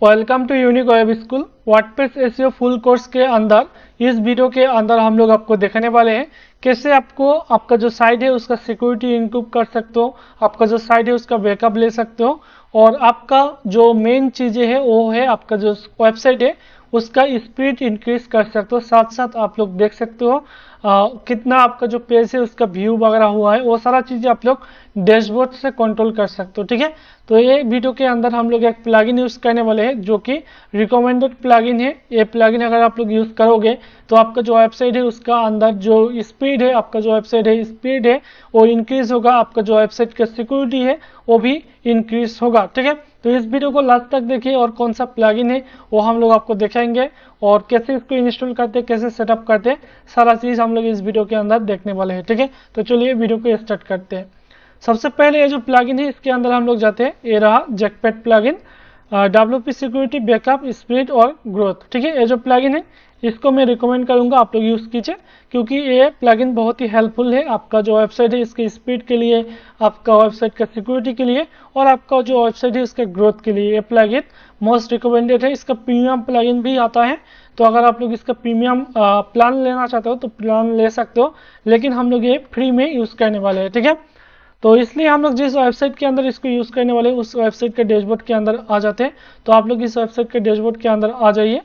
Welcome to unique web school. WordPress SEO full course के अंदर इस वीडियो के अंदर हम लोग आपको दिखाने वाले हैं कैसे आपको आपका जो साइट है उसका सिक्योरिटी इंप्रूव कर सकते हो, आपका जो साइट है उसका बैकअप ले सकते हो और आपका जो मेन चीज़ें है वो है आपका जो वेबसाइट है उसका स्पीड इंक्रीज कर सकते हो। साथ साथ आप लोग देख सकते हो कितना आपका जो पेज है उसका व्यू वगैरह हुआ है, वो सारा चीज़ें आप लोग डैशबोर्ड से कंट्रोल कर सकते हो। ठीक है, तो ये वीडियो के अंदर हम लोग एक प्लगइन यूज़ करने वाले हैं जो कि रिकमेंडेड प्लगइन है। ये प्लगइन अगर आप लोग यूज़ करोगे तो आपका जो वेबसाइट है उसका अंदर जो स्पीड है, आपका जो वेबसाइट है स्पीड है वो इंक्रीज होगा, आपका जो वेबसाइट का सिक्योरिटी है वो भी इंक्रीज होगा। ठीक है, तो इस वीडियो को लास्ट तक देखिए और कौन सा प्लगइन है वो हम लोग आपको दिखाएंगे और कैसे इसको इंस्टॉल करते हैं, कैसे सेटअप करते हैं, सारा चीज़ हम लोग इस वीडियो के अंदर देखने वाले हैं। ठीक है, तो चलिए वीडियो को स्टार्ट करते हैं। सबसे पहले ये जो प्लगइन है इसके अंदर हम लोग जाते हैं, ये रहा Jetpack plugin, WP security backup speed और ग्रोथ। ठीक है, ये जो प्लगइन है इसको मैं रिकमेंड करूंगा आप लोग यूज़ कीजिए क्योंकि ये प्लगइन बहुत ही हेल्पफुल है आपका जो वेबसाइट है इसके स्पीड के लिए, आपका वेबसाइट का सिक्योरिटी के लिए और आपका जो वेबसाइट है उसके ग्रोथ के लिए। ये प्लगइन मोस्ट रिकमेंडेड है। इसका प्रीमियम प्लगइन भी आता है, तो अगर आप लोग इसका प्रीमियम प्लान लेना चाहते हो तो प्लान ले सकते हो, लेकिन हम लोग ये फ्री में यूज़ करने वाले हैं। ठीक है, तो इसलिए हम लोग जिस वेबसाइट के अंदर इसको यूज़ करने वाले हैं उस वेबसाइट के डैशबोर्ड के अंदर आ जाते हैं। तो आप लोग इस वेबसाइट के डैशबोर्ड के अंदर आ जाइए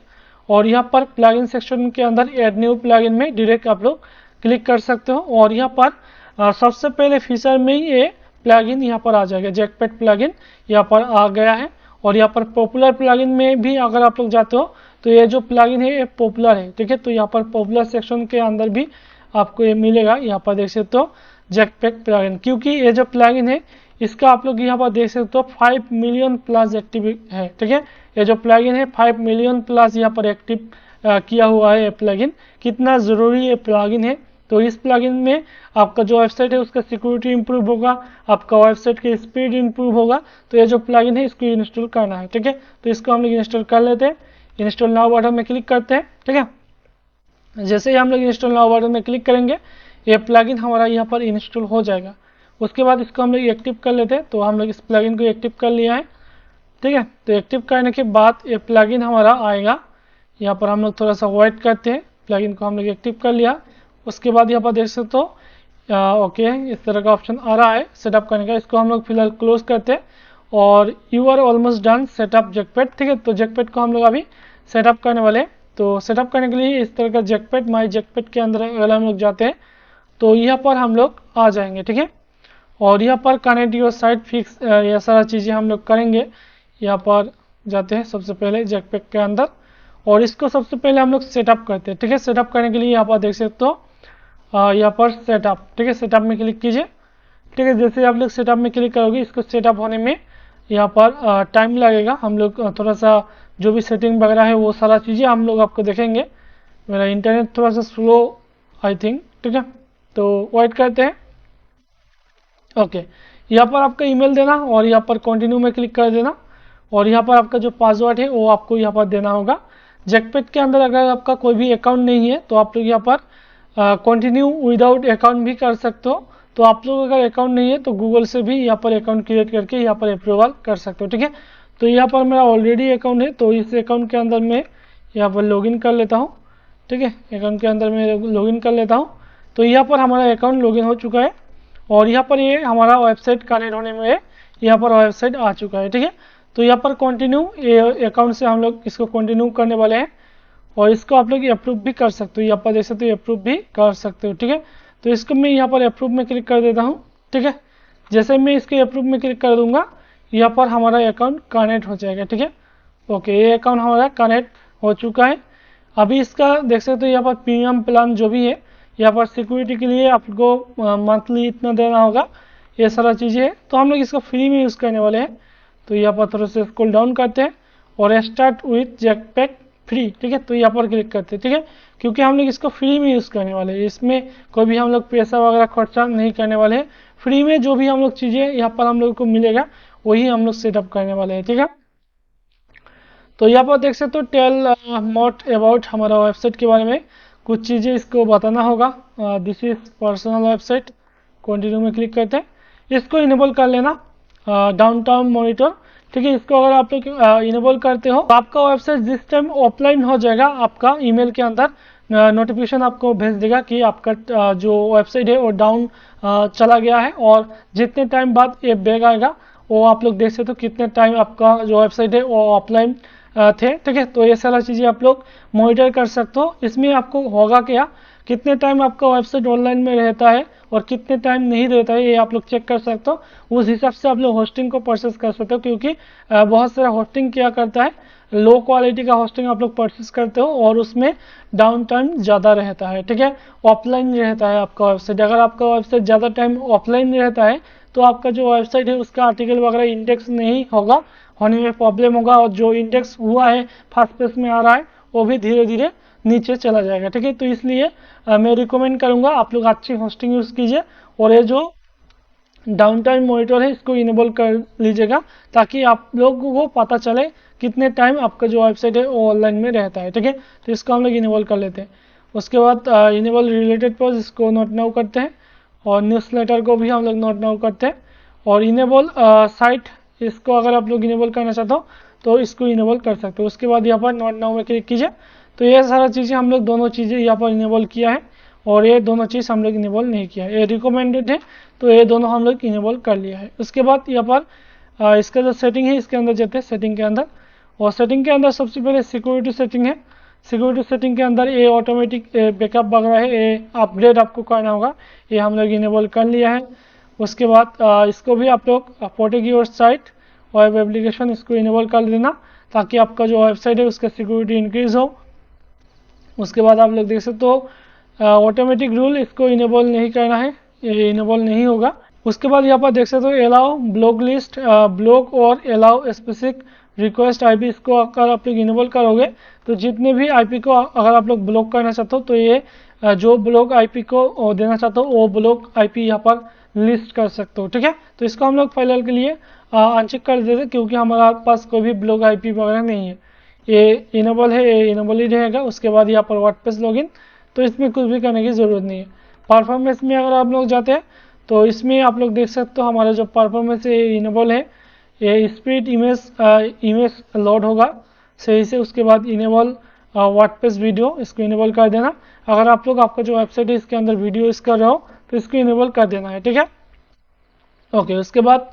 और यहाँ पर प्लगइन सेक्शन के अंदर ऐड न्यू प्लगइन में डायरेक्ट आप लोग क्लिक कर सकते हो और यहाँ पर सबसे पहले फीचर में ही ये प्लगइन यहाँ पर आ जाएगा, जैकपैड प्लगइन यहाँ पर आ गया है। और यहाँ पर पॉपुलर प्लगइन में भी अगर आप लोग जाते हो तो ये जो प्लगइन है ये पॉपुलर है। ठीक है, तो यहाँ पर पॉपुलर सेक्शन के अंदर भी आपको ये मिलेगा। यहाँ पर देख सकते हो जैकपैड प्लगइन, क्योंकि ये जो प्लगइन है इसका आप लोग यहाँ पर देख सकते हो 5 मिलियन प्लस एक्टिव है। ठीक है, ये जो प्लगइन है 5 मिलियन प्लस यहाँ पर एक्टिव किया हुआ है। ये प्लगइन कितना ज़रूरी ये प्लगइन है, तो इस प्लगइन में आपका जो वेबसाइट है उसका सिक्योरिटी इंप्रूव होगा, आपका वेबसाइट की स्पीड इंप्रूव होगा। तो ये जो प्लगइन है इसको इंस्टॉल करना है। ठीक है, तो इसको हम लोग इंस्टॉल कर लेते हैं। इंस्टॉल नाउ बटन में क्लिक करते हैं। ठीक है, जैसे ही हम लोग इंस्टॉल नाउ बटन में क्लिक करेंगे ये प्लगइन हमारा यहाँ पर इंस्टॉल हो जाएगा। उसके बाद इसको हम लोग एक्टिव कर लेते हैं। तो हम लोग इस प्लगइन को एक्टिव कर लिया है। ठीक है, तो एक्टिव करने के बाद ये प्लगइन हमारा आएगा। यहाँ पर हम लोग थोड़ा सा वेट करते हैं। प्लगइन को हम लोग एक्टिव कर लिया। उसके बाद यहाँ पर देख सकते हो ओके इस तरह का ऑप्शन आ रहा है सेटअप करने का। इसको हम लोग फिलहाल क्लोज करते हैं और you are almost done setup Jetpack. ठीक है, तो जैकपैड को हम लोग अभी सेटअप करने वाले हैं। तो सेटअप करने के लिए इस तरह का जैकपैड, माई जैकपैड के अंदर अगर हम लोग जाते हैं तो यहाँ पर हम लोग आ जाएंगे। ठीक है, और यहाँ पर कनेक्ट योर साइट फिक्स, ये सारा चीज़ें हम लोग करेंगे। यहाँ पर जाते हैं सबसे पहले जैकपैड के अंदर और इसको सबसे पहले हम लोग सेटअप करते हैं। ठीक है, सेटअप करने के लिए यहाँ पर देख सकते हो यहाँ पर सेटअप। ठीक है, सेटअप में क्लिक कीजिए। ठीक है, जैसे आप लोग सेटअप में क्लिक करोगे इसको सेटअप होने में यहाँ पर टाइम लगेगा। हम लोग थोड़ा सा जो भी सेटिंग वगैरह है वो सारा चीज़ें हम लोग आपको देखेंगे। मेरा इंटरनेट थोड़ा सा स्लो आई थिंक। ठीक है, तो वेट करते हैं। ओके, यहाँ पर आपका ईमेल देना और यहाँ पर कंटिन्यू में क्लिक कर देना और यहाँ पर आपका जो पासवर्ड है वो आपको यहाँ पर देना होगा। जैकपैड के अंदर अगर आपका कोई भी अकाउंट नहीं है तो आप लोग यहाँ पर कंटिन्यू विदाउट अकाउंट भी कर सकते हो। तो आप लोग अगर अकाउंट नहीं है तो गूगल से भी यहाँ पर अकाउंट क्रिएट करके यहाँ पर अप्रूवल कर सकते हो। ठीक है, तो यहाँ पर मेरा ऑलरेडी अकाउंट है तो इस अकाउंट के अंदर मैं यहाँ पर लॉगिन कर लेता हूँ। ठीक है, अकाउंट के अंदर मैं लॉगिन कर लेता हूँ। तो यहाँ पर हमारा अकाउंट लॉगिन हो चुका है और यहाँ पर ये हमारा वेबसाइट कनेक्ट होने में यहाँ पर वेबसाइट आ चुका है। ठीक है, तो यहाँ पर कंटिन्यू ये अकाउंट से हम लोग इसको कंटिन्यू करने वाले हैं और इसको आप लोग अप्रूव भी कर सकते हो। यहाँ पर देख सकते हो अप्रूव भी कर सकते हो। ठीक है, तो इसको मैं यहाँ पर अप्रूव में क्लिक कर देता हूँ। ठीक है, जैसे मैं इसके अप्रूव में क्लिक कर दूंगा यहाँ पर हमारा अकाउंट कनेक्ट हो जाएगा। ठीक है, ओके ये अकाउंट हमारा कनेक्ट हो चुका है। अभी इसका देख सकते हो यहाँ पर प्रीमियम प्लान जो भी है यहाँ पर सिक्योरिटी के लिए आपको मंथली इतना देना होगा, ये सारा चीज़ें है। तो हम लोग इसको फ्री में यूज़ करने वाले हैं। तो यहाँ पर थोड़ा सा स्क्रॉल डाउन करते हैं और स्टार्ट विथ जैकपैड फ्री। ठीक है, तो यहाँ पर क्लिक करते हैं। ठीक है, क्योंकि हम लोग इसको फ्री में यूज़ करने वाले हैं, इसमें कोई भी हम लोग पैसा वगैरह खर्चा नहीं करने वाले हैं। फ्री में जो भी हम लोग चीज़ें यहाँ पर हम लोग को मिलेगा वही हम लोग सेटअप करने वाले हैं। ठीक है, तो यहाँ पर देख सकते हो टेल मोर अबाउट हमारा वेबसाइट के बारे में कुछ चीज़ें इसको बताना होगा। This is personal website, continue में क्लिक करते हैं। इसको इनेबल कर लेना। डाउनटाउन मॉनिटर ठीक है। इसको अगर आप लोग इनेबल करते हो तो आपका वेबसाइट जिस टाइम ऑफलाइन हो जाएगा, आपका ईमेल के अंदर नोटिफिकेशन आपको भेज देगा कि आपका जो वेबसाइट है वो डाउन चला गया है, और जितने टाइम बाद ये बैग आएगा वो आप लोग देख सकते हो कितने टाइम आपका जो वेबसाइट है वो ऑफलाइन थे। ठीक है, तो ये सारा चीज़ें आप लोग मॉनिटर कर सकते हो। इसमें आपको होगा क्या, कितने टाइम आपका वेबसाइट ऑनलाइन में रहता है और कितने टाइम नहीं रहता है, ये आप लोग चेक कर सकते हो। उस हिसाब से आप लोग होस्टिंग को परचेस कर सकते हो, क्योंकि बहुत सारा होस्टिंग क्या करता है, लो क्वालिटी का होस्टिंग आप लोग परचेस करते हो और उसमें डाउन टाइम ज़्यादा रहता है। ठीक है, ऑफलाइन रहता है आपका वेबसाइट। अगर आपका वेबसाइट ज़्यादा टाइम ऑफलाइन रहता है तो आपका जो वेबसाइट है उसका आर्टिकल वगैरह इंडेक्स नहीं होगा, होने में प्रॉब्लम होगा, और जो इंडेक्स हुआ है फर्स्ट पेज में आ रहा है वो भी धीरे धीरे नीचे चला जाएगा। ठीक है, तो इसलिए मैं रिकमेंड करूंगा आप लोग अच्छी होस्टिंग यूज़ कीजिए, और ये जो डाउन टाइम मॉनिटर है इसको इनेबल कर लीजिएगा, ताकि आप लोगों को पता चले कितने टाइम आपका जो वेबसाइट है वो ऑनलाइन में रहता है। ठीक है, तो इसको हम लोग इनेबल कर लेते हैं। उसके बाद इनेबल रिलेटेड पेज, इसको नोट नाउ करते हैं, और न्यूज़लेटर को भी हम लोग नोट नाउ करते हैं, और इनेबल साइट, इसको अगर आप लोग इनेबल करना चाहते हो तो इसको इनेबल कर सकते हो। उसके बाद यहाँ पर नोट नाउ में क्लिक कीजिए। तो ये सारा चीज़ें हम लोग दोनों चीज़ें यहाँ पर इनेबल किया है, और ये दोनों चीज़ हम लोग इनेबल नहीं किया है, ये रिकमेंडेड है, तो ये दोनों हम लोग इनेबल कर लिया है। उसके बाद यहाँ पर इसका जो सेटिंग है इसके अंदर जाते हैं, सेटिंग के अंदर, और सेटिंग के अंदर सबसे पहले सिक्योरिटी सेटिंग है। सिक्योरिटी सेटिंग के अंदर ये ऑटोमेटिक बैकअप वगैरह है, ये अपग्रेड आपको करना होगा, ये हम लोग इनेबल कर लिया है। उसके बाद इसको भी आप लोग protect your site web application, इसको इनेबल कर देना, ताकि आपका जो वेबसाइट है उसका सिक्योरिटी इंक्रीज हो। उसके बाद आप लोग देख सकते हो ऑटोमेटिक रूल, इसको इनेबल नहीं करना है, ये इनेबल नहीं होगा। उसके बाद यहाँ पर देख सकते हो अलाउ ब्लॉक लिस्ट, ब्लॉक और अलाउ स्पेसिफिक रिक्वेस्ट आईपी, इसको अगर आप लोग इनेबल करोगे तो जितने भी आईपी को अगर आप लोग ब्लॉक करना चाहते हो तो ये जो ब्लॉक आईपी को देना चाहते हो वो ब्लॉक आईपी यहाँ पर लिस्ट कर सकते हो। ठीक है, तो इसको हम लोग फिलहाल के लिए अनचेक कर देते, क्योंकि हमारे पास कोई भी ब्लॉक आईपी वगैरह नहीं है, ये इनेबल है, ये इनेबल ही रहेगा। उसके बाद यहाँ पर वर्डप्रेस लॉगिन, तो इसमें कुछ भी करने की ज़रूरत नहीं है। परफॉर्मेंस में अगर आप लोग जाते हैं तो इसमें आप लोग देख सकते हो हमारा जो परफॉर्मेंस है इनेबल है, ये स्पीड इमेज लोड होगा सही से। उसके बाद इनेबल वर्डप्रेस वीडियो, इसको इनेबल कर देना। अगर आप लोग आपका जो वेबसाइट है इसके अंदर वीडियो यूज़ कर रहे हो तो इसको इनेबल कर देना है। ठीक है, ओके। उसके बाद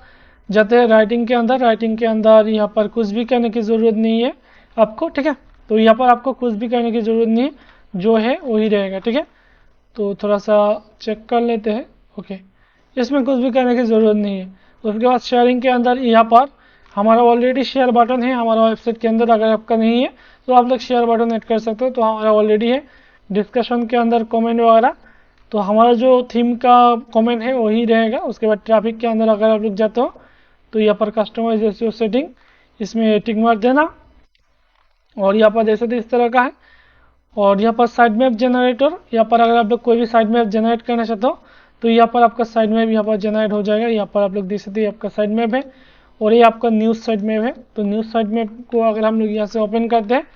जाते हैं राइटिंग के अंदर। राइटिंग के अंदर यहाँ पर कुछ भी करने की ज़रूरत नहीं है आपको। ठीक है, तो यहाँ पर आपको कुछ भी करने की ज़रूरत नहीं है, जो है वही रहेगा। ठीक है, तो थोड़ा सा चेक कर लेते हैं। ओके, इसमें कुछ भी करने की ज़रूरत नहीं है। उसके बाद शेयरिंग के अंदर यहाँ पर हमारा ऑलरेडी शेयर बटन है हमारा वेबसाइट के अंदर, अगर आपका नहीं है तो आप लोग शेयर बटन ऐड कर सकते हो, तो हमारा ऑलरेडी है। डिस्कशन के अंदर कमेंट वगैरह, तो हमारा जो थीम का कमेंट है वही रहेगा। उसके बाद ट्रैफिक के अंदर अगर आप लोग जाते हो तो यहाँ पर कस्टमाइज एसईओ सेटिंग, इसमें टिक मार्क देना, और यहाँ पर जैसे इस तरह का है। और यहाँ पर साइड मैप जनरेटर, यहाँ पर अगर आप लोग कोई भी साइड मैप जनरेट करना चाहते हो तो यहाँ पर आपका साइड मैप यहाँ पर जनरेट हो जाएगा। यहाँ पर आप लोग देख सकते हैं आपका साइड मैप है, और ये आपका न्यूज़ साइड मैप है। तो न्यूज़ साइड मैप को अगर हम लोग यहाँ से ओपन करते हैं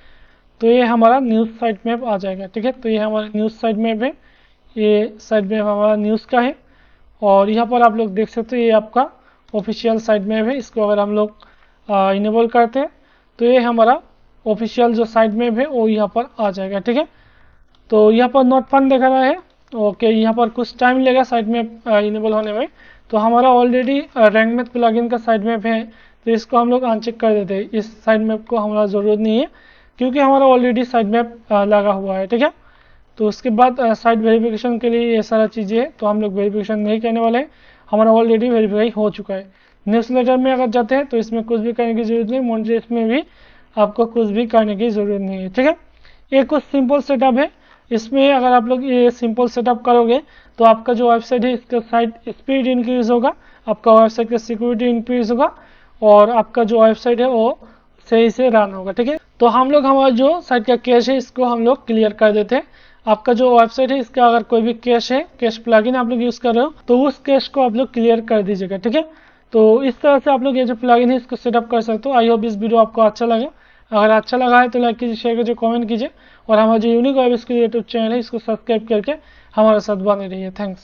तो ये हमारा न्यूज़ साइड मैप आ जाएगा। ठीक है, तो ये हमारा न्यूज़ साइड मैप है, ये साइड मैप हमारा न्यूज़ का है। और यहाँ पर आप लोग देख सकते हो ये आपका ऑफिशियल साइड मैप है, इसको अगर हम लोग इनेबल करते हैं तो ये हमारा ऑफिशियल जो साइड मैप है वो यहाँ पर आ जाएगा। ठीक है, तो यहाँ पर नॉट फाउंड दिखा रहा है। ओके, यहाँ पर कुछ टाइम लेगा साइड मैप इनेबल होने में। तो हमारा ऑलरेडी रैंक मैप प्लगइन का साइड मैप है, तो इसको हम लोग अनचेक कर देते हैं। इस साइड मैप को हमारा ज़रूरत नहीं है, क्योंकि हमारा ऑलरेडी साइड मैप लगा हुआ है। ठीक है, तो उसके बाद साइट वेरिफिकेशन के लिए ये सारा चीज़ें है, तो हम लोग वेरिफिकेशन नहीं करने वाले हैं, हमारा ऑलरेडी वेरीफाई हो चुका है। न्यूज़लेटर में अगर जाते हैं तो इसमें कुछ भी करने की ज़रूरत नहीं, मॉनिटर्स में भी आपको कुछ भी करने की ज़रूरत नहीं है। ठीक है, ये कुछ सिंपल सेटअप है। इसमें अगर आप लोग ये सिंपल सेटअप करोगे तो आपका जो वेबसाइट है इसका साइट स्पीड इंक्रीज होगा, आपका वेबसाइट का सिक्योरिटी इंक्रीज होगा, और आपका जो वेबसाइट है वो सही से रन होगा। ठीक है, तो हम लोग हमारा जो साइट का कैश है इसको हम लोग क्लियर कर देते हैं। आपका जो वेबसाइट है इसका अगर कोई भी कैश है, कैश प्लगइन आप लोग यूज़ कर रहे हो, तो उस कैश को आप लोग क्लियर कर दीजिएगा। ठीक है, तो इस तरह से आप लोग ये जो प्लगइन है इसको सेटअप कर सकते हो। आई होप इस वीडियो आपको अच्छा लगा। अगर अच्छा लगा है तो लाइक कीजिए, शेयर कीजिए, कमेंट कीजिए, और हमारा जो unique web skill YouTube channel है इसको सब्सक्राइब करके हमारे साथ बने रहिए। थैंक्स।